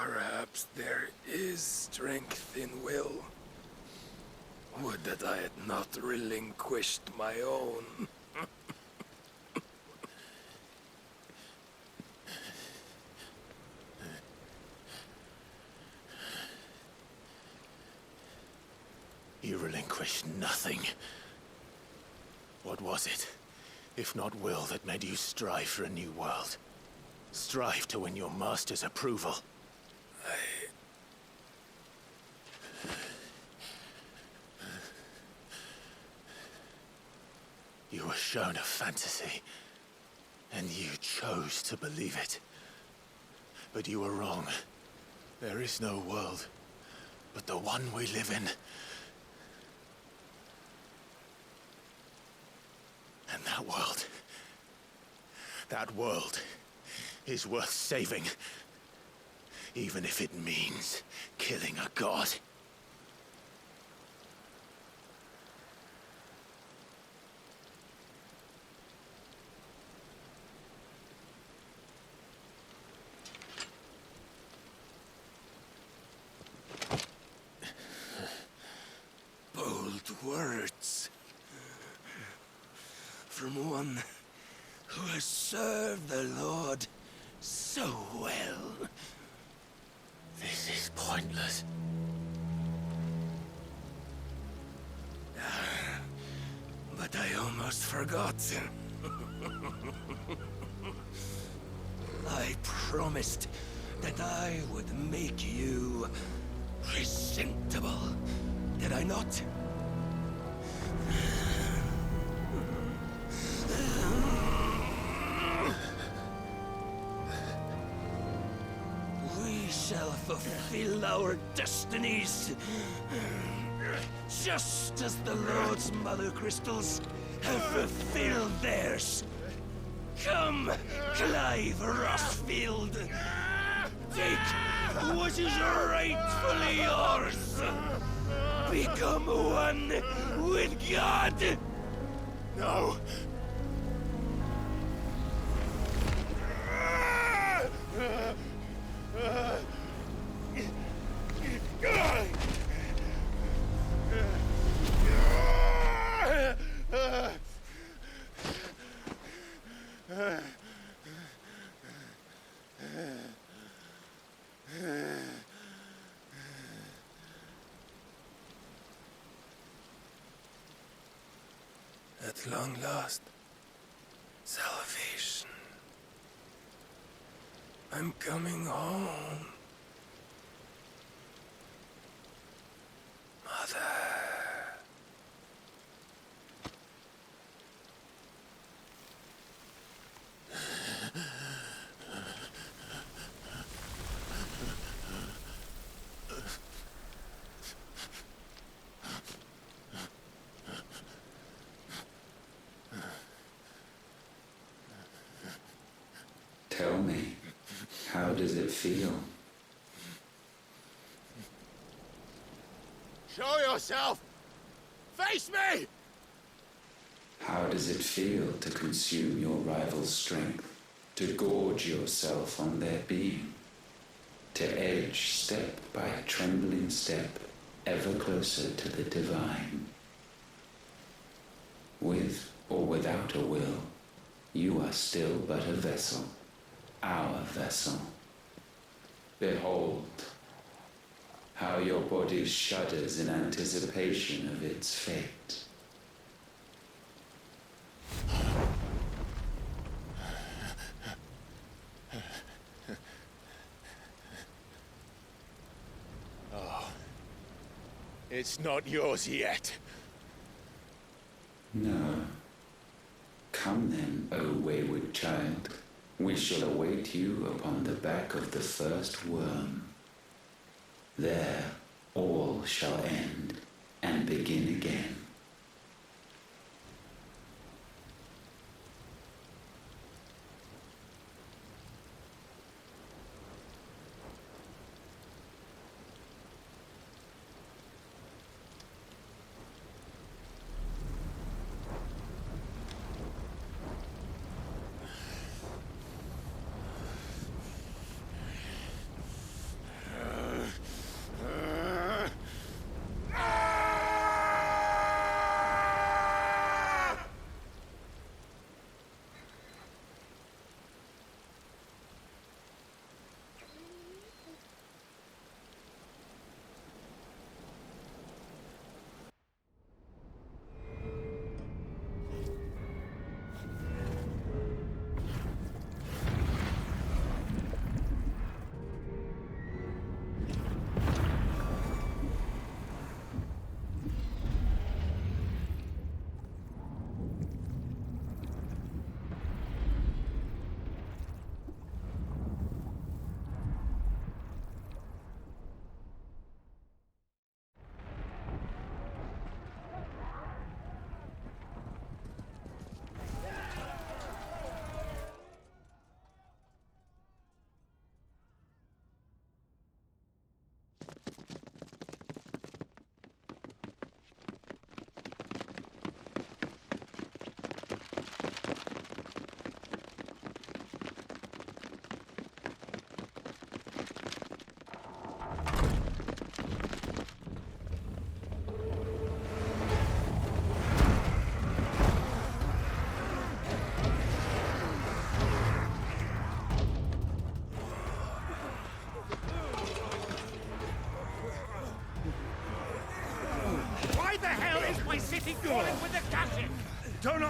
Perhaps there is strength in will. Would that I had not relinquished my own. You relinquished nothing. What was it, if not will, that made you strive for a new world? Strive to win your master's approval? You were shown a fantasy, and you chose to believe it. But you were wrong. There is no world, but the one we live in. And that world is worth saving, even if it means killing a god. Bold words. From one who has served the Lord so well. This is pointless. But I almost forgot. I promised that I would make you presentable. Did I not? We shall fulfill our destinies, just as the Lord's Mother Crystals have fulfilled theirs. Come, Clive Rossfield. Take what is rightfully yours. Become one with God. No! At long last, salvation. I'm coming home. Mother. Tell me, how does it feel? Show yourself! Face me! How does it feel to consume your rival's strength, to gorge yourself on their being, to edge step by trembling step ever closer to the divine? With or without a will, you are still but a vessel, our vessel. Behold, how your body shudders in anticipation of its fate. Oh, it's not yours yet. No. Come then, O wayward child. We shall await you upon the back of the first worm. There all shall end and begin again.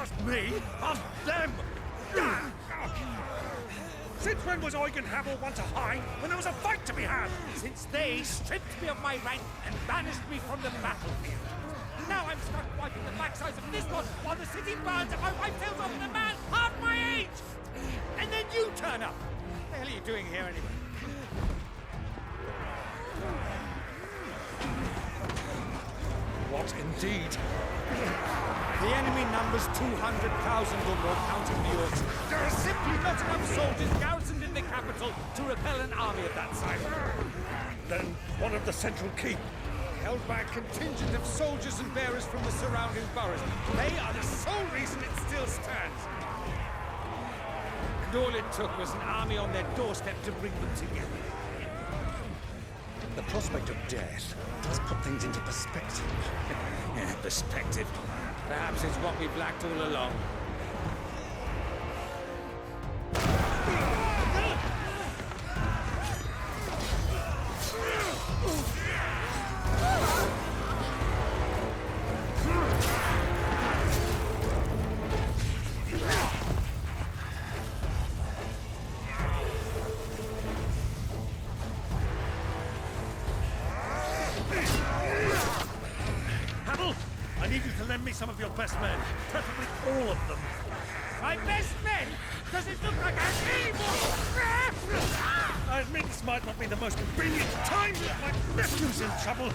ask me, ask them! Since when was Eugen Hamel one to hide when there was a fight to be had? Since they stripped me of my rank and banished me from the battlefield. Now I'm stuck wiping the backsides of this one while the city burns and my wife tails off in a man half my age! And then you turn up! What the hell are you doing here anyway? What indeed? The enemy numbers 200,000 or more, counting the orcs. There are simply not enough soldiers garrisoned in the capital to repel an army of that size. Then one of the central keep, Held by a contingent of soldiers and bearers from the surrounding boroughs. They are the sole reason it still stands. And all it took was an army on their doorstep to bring them together. the prospect of death does put things into perspective. Perspective. Perhaps it's what we've lacked all along. I need you to lend me some of your best men, preferably all of them. My best men? Does it look like I'm evil? I admit this might not be the most convenient time, but my nephew's in trouble,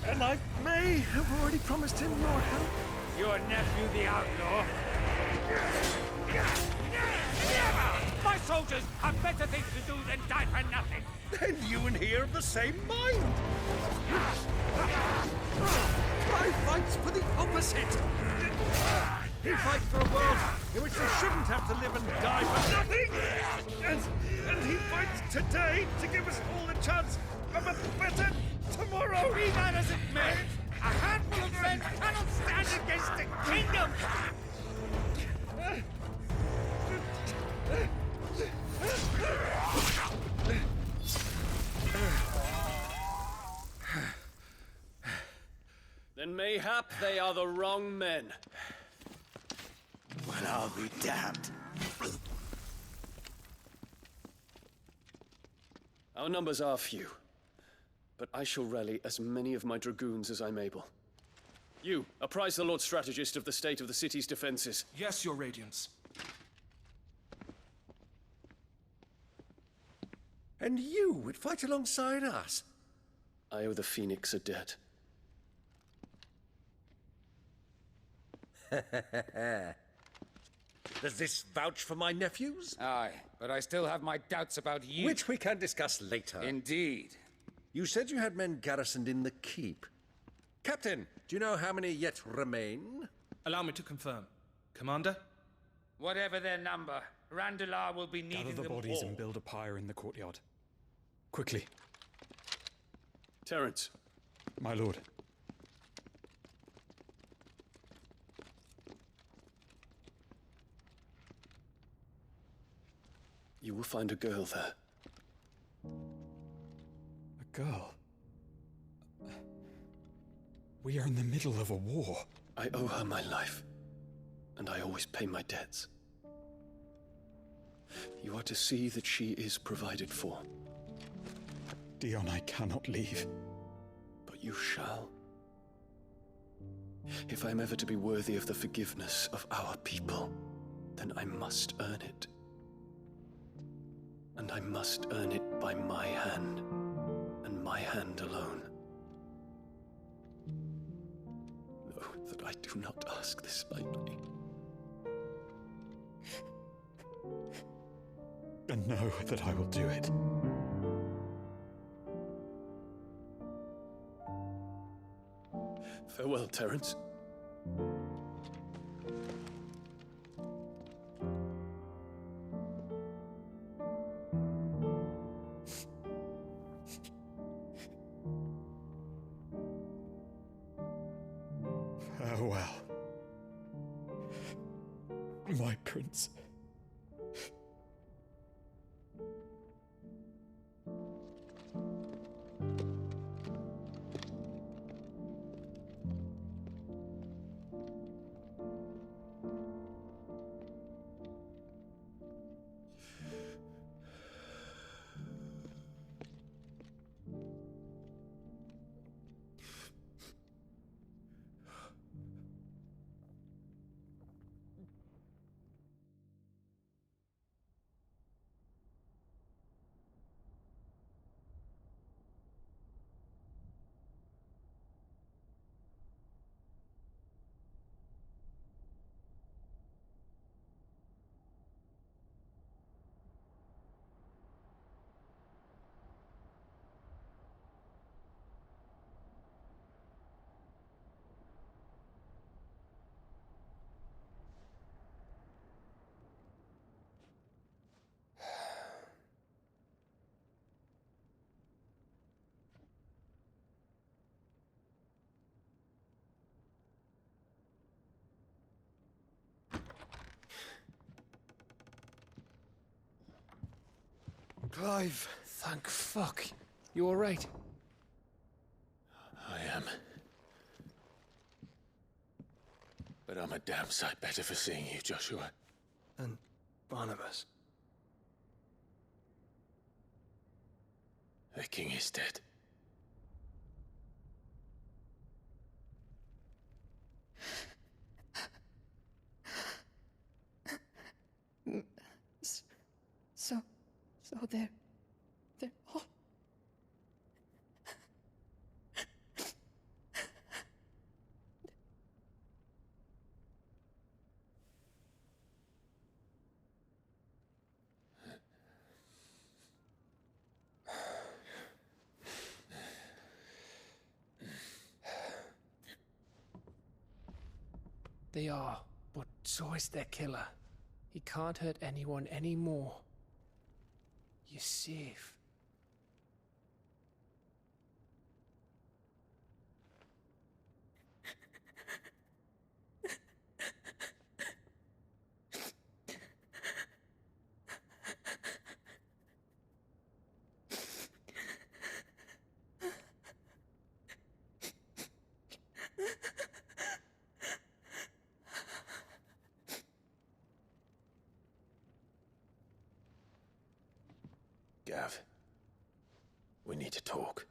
and I may have already promised him your help. Your nephew, the outlaw? Never! My soldiers have better things to do than die for nothing. Then you and he are of the same mind. I fight for the opposite. He fights for a world in which they shouldn't have to live and die for nothing! And he fights today to give us all a chance of a better tomorrow! Be that as it may, a handful of men cannot stand against a kingdom! Then mayhap they are the wrong men. Well, I'll be damned. Our numbers are few, but I shall rally as many of my dragoons as I'm able. You, apprise the Lord Strategist of the state of the city's defenses. Yes, Your Radiance. And you would fight alongside us? I owe the Phoenix a debt. Does this vouch for my nephews? Aye, but I still have my doubts about you. Which we can discuss later. Indeed. You said you had men garrisoned in the keep. Captain, do you know how many yet remain? Allow me to confirm. Commander? Whatever their number, Randalar will be needing Gather the them bodies all. and build a pyre in the courtyard. Quickly. Terence, My lord. you will find a girl there. A girl. We are in the middle of a war. I owe her my life, and I always pay my debts. You are to see that she is provided for. Dion, I cannot leave. But you shall. If I am ever to be worthy of the forgiveness of our people, then I must earn it. And I must earn it by my hand, and my hand alone. Know that I do not ask this lightly. And know that I will do it. Farewell, Terence. Farewell. My prince. Clive! Thank fuck. You alright? I am. But I'm a damn sight better for seeing you, Joshua. And Barnabas. The king is dead. So they're all... They are, but so is their killer. He can't hurt anyone anymore. You're safe. Gav, we need to talk.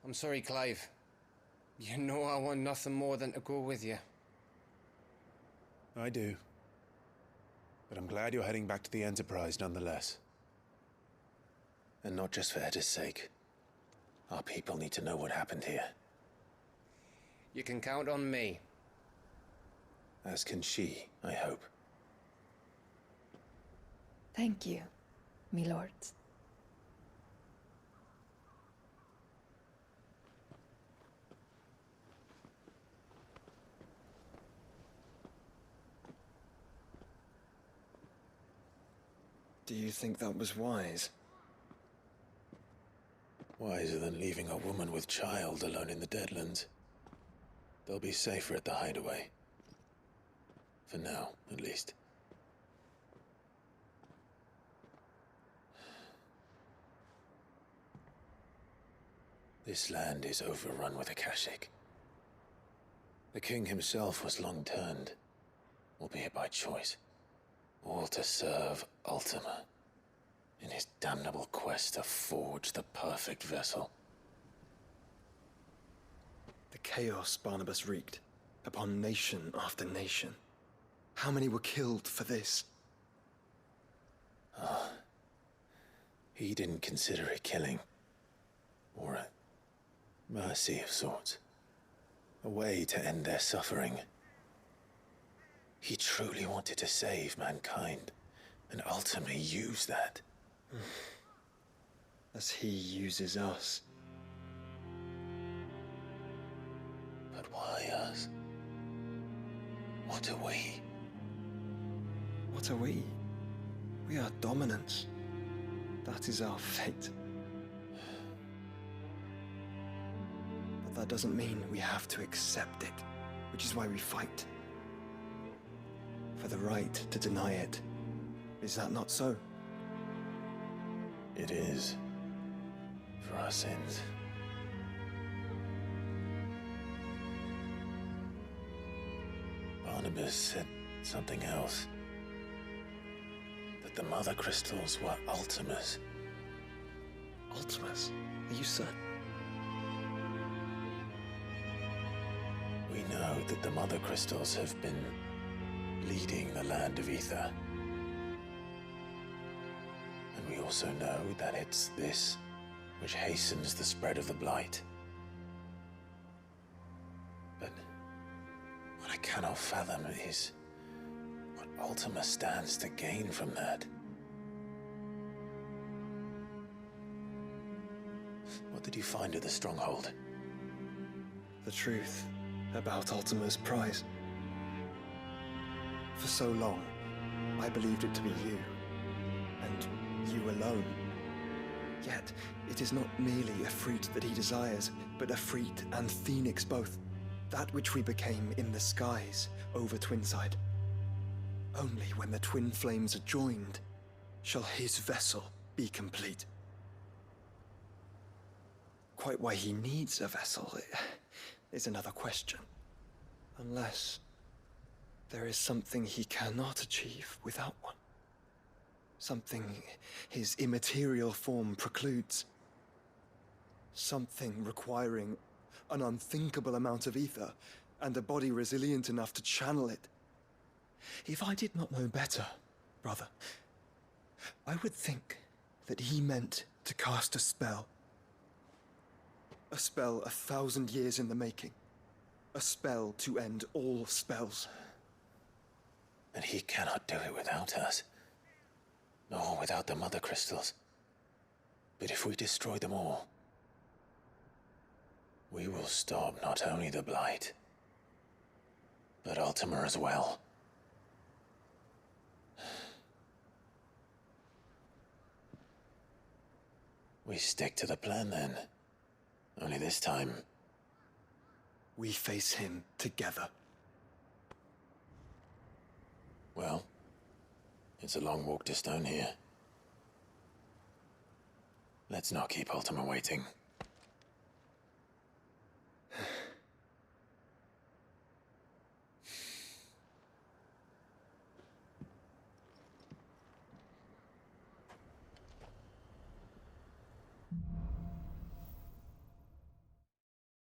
I'm sorry, Clive. You know I want nothing more than to go with you. I do. But I'm glad you're heading back to the Enterprise nonetheless. And not just for Edda's sake. Our people need to know what happened here. You can count on me. As can she, I hope. Thank you, me lords. Do you think that was wise? Wiser than leaving a woman with child alone in the Deadlands. They'll be safer at the hideaway. For now, at least. This land is overrun with Akashic. The king himself was long turned, albeit by choice, all to serve Ultima, in his damnable quest to forge the perfect vessel. The chaos Barnabas wreaked upon nation after nation. How many were killed for this? He didn't consider it killing, or a mercy of sorts. A way to end their suffering. He truly wanted to save mankind, and ultimately use that. As he uses us. But why us? What are we? What are we? We are dominance. That is our fate. But that doesn't mean we have to accept it, which is why we fight. For the right to deny it. Is that not so? It is. For our sins. Barnabas said something else. That the Mother Crystals were Ultimas. Ultimas? Are you certain? We know that the Mother Crystals have been leading the land of Ether. And we also know that it's this which hastens the spread of the Blight. But what I cannot fathom is what Ultima stands to gain from that. What did you find at the Stronghold? the truth about Ultima's prize. For so long, I believed it to be you, and you alone. Yet, it is not merely a fruit that he desires, but a Efreet and Phoenix both. That which we became in the skies over Twinside. Only when the twin flames are joined shall his vessel be complete. Quite why he needs a vessel is another question. Unless there is something he cannot achieve without one. Something his immaterial form precludes. Something requiring an unthinkable amount of ether and a body resilient enough to channel it. If I did not know better, brother, I would think that he meant to cast a spell. A spell 1,000 years in the making. A spell to end all spells. But he cannot do it without us. Nor without the Mother Crystals. But if we destroy them all, we will stop not only the Blight, but Ultima as well. We stick to the plan then. Only this time, we face him together. Well, it's a long walk to Stone here. Let's not keep Ultima waiting.